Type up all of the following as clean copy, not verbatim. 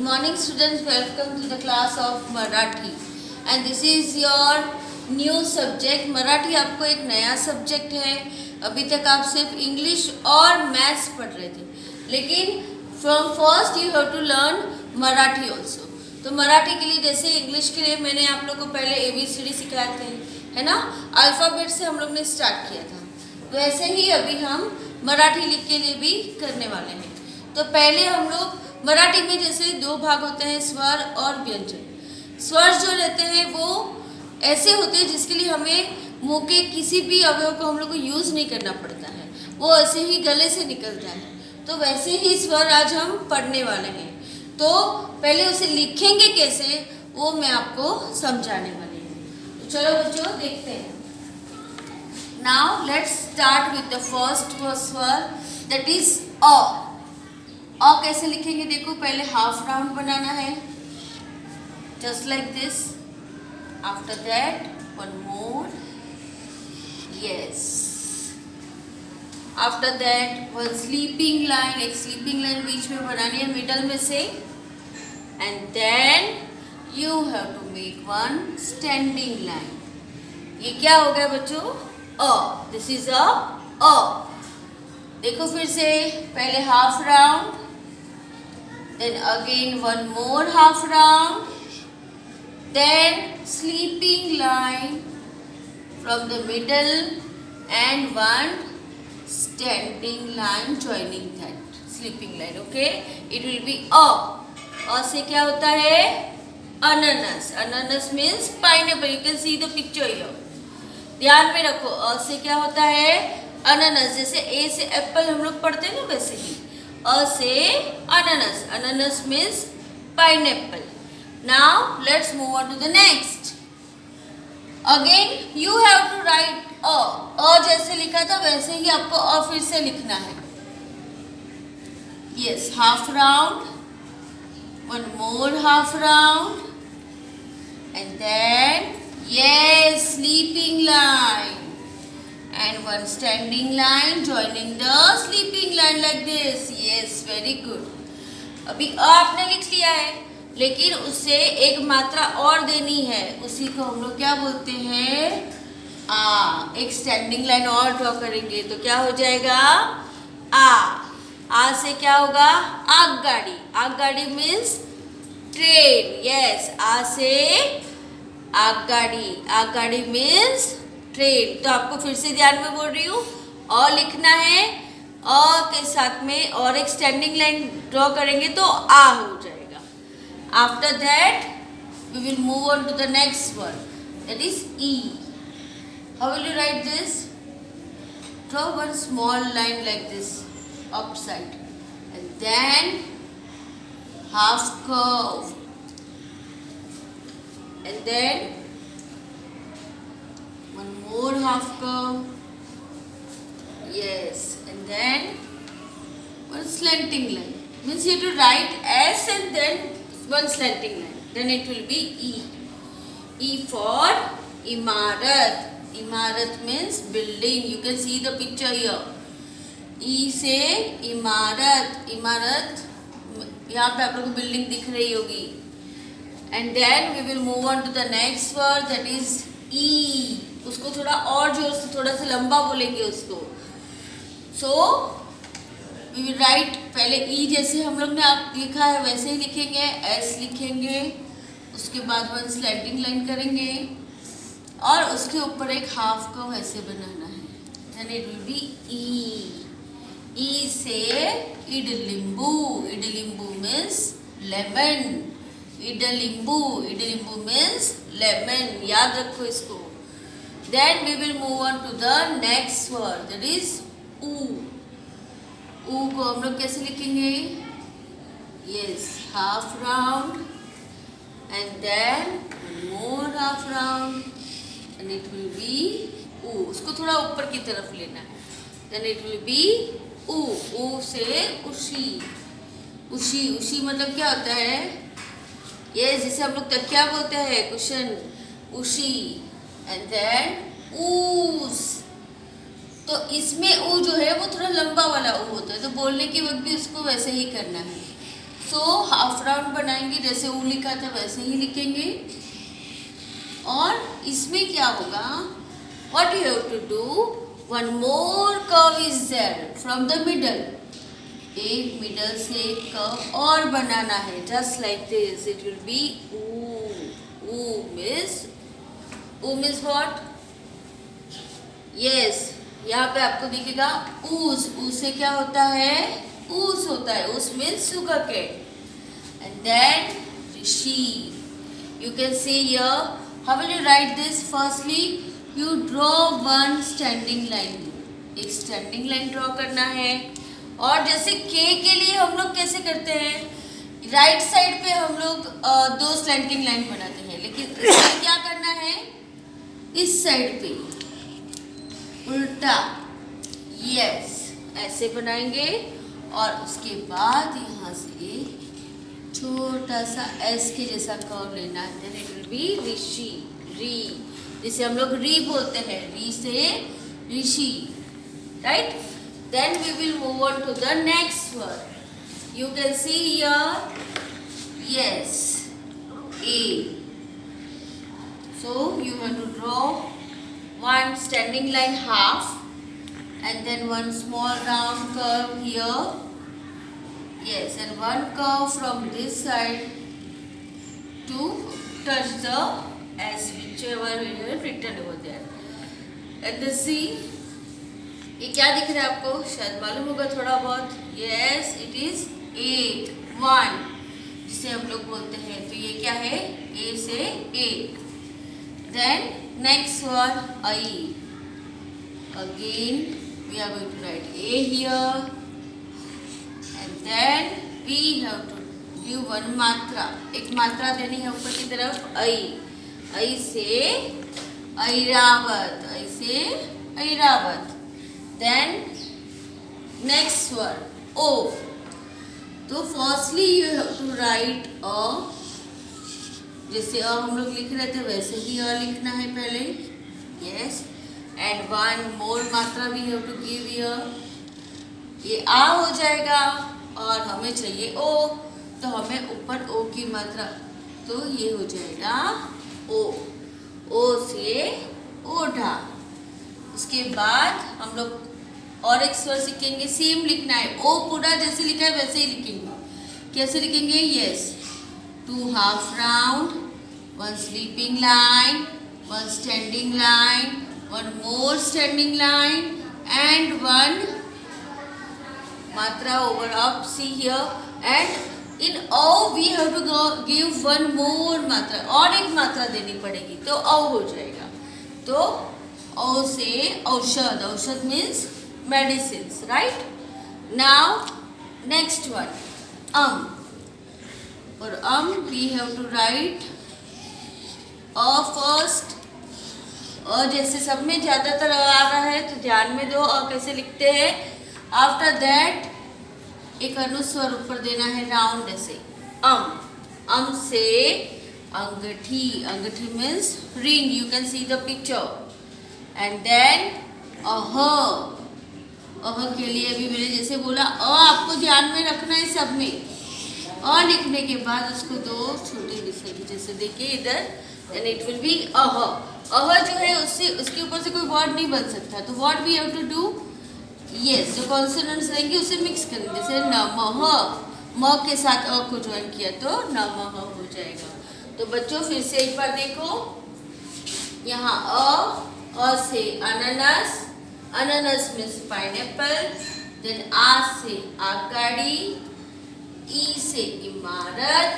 Good morning students, welcome to the class of Marathi and this is your new subject. Marathi आपको एक नया subject है. अभी तक आप सिर्फ इंग्लिश और मैथ्स पढ़ रहे थे, लेकिन from first you have to learn Marathi also. तो मराठी के लिए जैसे इंग्लिश के लिए मैंने आप लोग को पहले ABCD सिखाए थे, है ना. अल्फ़ाबेट से हम लोग ने स्टार्ट किया था, वैसे ही अभी हम मराठी लिख के लिए भी करने वाले हैं. तो पहले हम लोग मराठी में जैसे दो भाग होते हैं, स्वर और व्यंजन. स्वर जो रहते हैं वो ऐसे होते हैं जिसके लिए हमें मुंह के किसी भी अवयव को हम लोग को यूज़ नहीं करना पड़ता है, वो ऐसे ही गले से निकलता है. तो वैसे ही स्वर आज हम पढ़ने वाले हैं. तो पहले उसे लिखेंगे कैसे वो मैं आपको समझाने वाली हूँ. तो चलो बच्चों देखते हैं. Now let's start with the first स्वर, दैट इज अ. कैसे लिखेंगे देखो, पहले हाफ राउंड बनाना है, just like this. After that one more, yes. After that one sleeping line, एक स्लीपिंग लाइन बीच में बनानी है मिडल में से. And then you have to make one standing line. ये क्या हो गया बच्चों? अ. दिस इज अ. देखो फिर से, पहले half round, then again one more half round, then sleeping line from the middle and one standing line joining that sleeping line. Okay, it will be a से क्या होता है? अनानास. अनानास means pineapple. You can see the picture here. ध्यान में रखो, अ से क्या होता है? अनानास. जैसे ए से एप्पल हम लोग पढ़ते हैं ना, वैसे ही अ से अनानास. अनानास means pineapple. Now let's move on to the next. Again you have to write अ जैसे लिखा था वैसे ही आपको अ फिर से लिखना है. Yes, half round, one more half round, and then yes sleeping line and one standing line joining the sleeping line like this. Yes, very good. अभी अ आपने लिख लिया है, लेकिन उसे एक मात्रा और देनी है. उसी को हम लोग क्या बोलते हैं? आ. एक स्टैंडिंग लाइन और ड्रॉ करेंगे तो क्या हो जाएगा? आ. आ से क्या होगा? आगगाड़ी. आगगाड़ी मीन्स ट्रेन. यस, आ से आगगाड़ी. आगगाड़ी मीन्स ट्रेन. तो आपको फिर से ध्यान में बोल रही हूँ, अ लिखना है, अ के साथ में और एक स्टैंडिंग लाइन ड्रॉ करेंगे तो आ हो जाएगा. After that we will move on to the next word, that is ई. How will you write this? Draw one small line like this upside and then half curve and then one more half curve, yes, and then one slanting line. Means you have to write S and then one slanting line, then it will be E. E for imarat. Imarat means building. You can see the picture here. E से इमारत. इमारत यहाँ पे आप लोगों को building दिख रही होगी. And then we will move on to the next word, that is E. उसको थोड़ा और जोर से, थोड़ा सा लंबा बोलेंगे उसको. सो वी विल राइट, पहले ई जैसे हम लोग ने आप लिखा है वैसे ही लिखेंगे. एस लिखेंगे, उसके बाद वन स्लैंटिंग लाइन करेंगे और उसके ऊपर एक हाफ कर्व ऐसे बनाना है. देन इट विल बी ई. ई से इडलिंबू. इडलिंबू मीन्स लेमन. इडलिंबू. इडलिंबू मीन्स लेमन. याद रखो इसको. Then we will move on to the next word, that is U. U को हम लोग कैसे लिखेंगे? Yes, half round and then more half round and it will be U. उसको थोड़ा ऊपर की तरफ लेना है. Then it will be U. U से उशी. उशी. उशी मतलब क्या होता है? ये जिसे हम लोग तकिया बोलते हैं, कुशन. उशी. एंड देन ऊस. तो इसमें ऊ जो है वो थोड़ा लंबा वाला ऊ होता है, तो बोलने के वक्त भी उसको वैसे ही करना है. सो हाफ राउंड बनाएंगे, जैसे ऊ लिखा था वैसे ही लिखेंगे। और इसमें क्या होगा, what you have to do, one more curve is there from the middle, एक मिडल से एक कर्व और बनाना है, just like this. It will be ऊ मीन्स व्हाट, यस, यहाँ पे आपको दिखेगा ऊस, ऊस से क्या होता है, ऊस होता है, ऊस means sugar cane. And then Rishi, you can see here, how will you write this? Firstly you draw one standing line, एक स्टैंडिंग लाइन ड्रॉ करना है। और जैसे के लिए हम लोग कैसे करते हैं, राइट साइड पे हम लोग दो स्लैंटिंग लाइन बनाते हैं, लेकिन इसमें क्या करना है, इस साइड पे उल्टा, यस, ऐसे बनाएंगे। और उसके बाद यहाँ से छोटा सा एस के जैसा कर्व लेना है, देन इट विल बी ऋषि, री, जिसे हम लोग री बोलते हैं, री से ऋषि, right. Then we will move on to the next word. You can see here, yes, ए। So you have to draw one standing line half and then one small round curve here, yes, and one curve from this side to touch the S, whichever we have written over there. And the C, ये क्या दिख रहा है आपको, शायद मालूम होगा थोड़ा बहुत, yes, it is 8, 1, जिसे हम लोग बोलते हैं, तो ये क्या है, A से 8। Then next one, I. Again we are going to write A here, and then we have to give one मात्रा, एक मात्रा देनी है ऊपर की तरफ, I से ऐरावत, I से Airavat. Then next one, O. तो firstly you have to write a, जैसे हम लोग लिख रहे थे वैसे ही लिखना है पहले, यस, एंड वन मोर मात्रा भी हैव टू गिव हियर, ये आ हो जाएगा और हमें चाहिए ओ, तो हमें ऊपर ओ की मात्रा, तो ये हो जाएगा ओ, ओ से ओढ़ा। उसके बाद हम लोग और एक स्वर सीखेंगे, सेम लिखना है, ओ पूरा जैसे लिखा है वैसे ही लिखेंगे। कैसे लिखेंगे, yes, two half round, one sleeping line, one standing line, one more standing line, and one matra over up, see here, and in O we have to give one more matra, और एक मात्रा देनी पड़ेगी, तो औ हो जाएगा। तो औ से औषध, औषध means medicines, right? Now next one, For we have to write a first, जैसे सब में ज़्यादातर आ रहा है तो ध्यान में दो, कैसे लिखते हैं। आफ्टर दैट एक अनुस्वर ऊपर देना है राउंड, ऐसे से अंगठी, अंगठी means ring, you can see the picture. And then अह के लिए भी मैंने जैसे बोला, आपको ध्यान में रखना है सब में। और लिखने के बाद उसको दो छोटे विसर्ग, जैसे देखिए इधर, देन इट विल बी अह जो है उससे, उसके ऊपर से कोई वर्ड नहीं बन सकता, तो what we have to do, yes, जो कॉन्सोनेंट्स रहेंगे उसे मिक्स करेंगे, जैसे नमः, म के साथ अ को ज्वाइन किया तो नमः हो जाएगा। तो बच्चों फिर से एक बार देखो, यहाँ अ से अनानास, अनानास मीन्स पाइनएप्पल, देन आ से आगगाड़ी, ई से इमारत,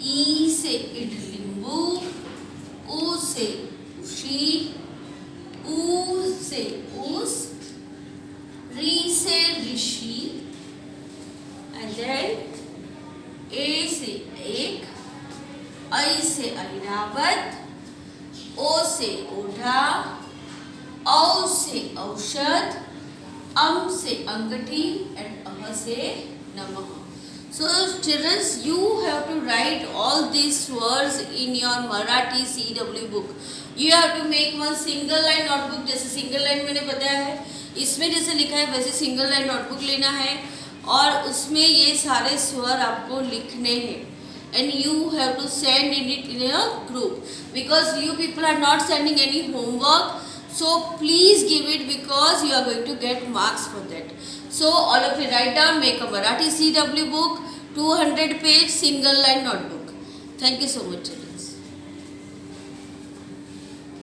ई से इडलिंबू, ऊ से उशी, ऊ से ऊस, री से ऋषि, एंड देन ए से एक, ऐ से ऐरावत, ओ से ओढ़ा, औ से औषध, से अंगठी, एंड अह से नमः। So children, you have to write all these words in your Marathi CW book. You have to make one single line notebook, जैसे single line मैंने बताया है, इसमें जैसे लिखा है वैसे single line notebook लेना है। और उसमें ये सारे स्वर आपको लिखने हैं and you have to send it in a group because you people are not sending any homework, so please give it because you are going to get marks for that. So all of you write down, make a Marathi CW book, 200 page single line notebook. Thank you so much.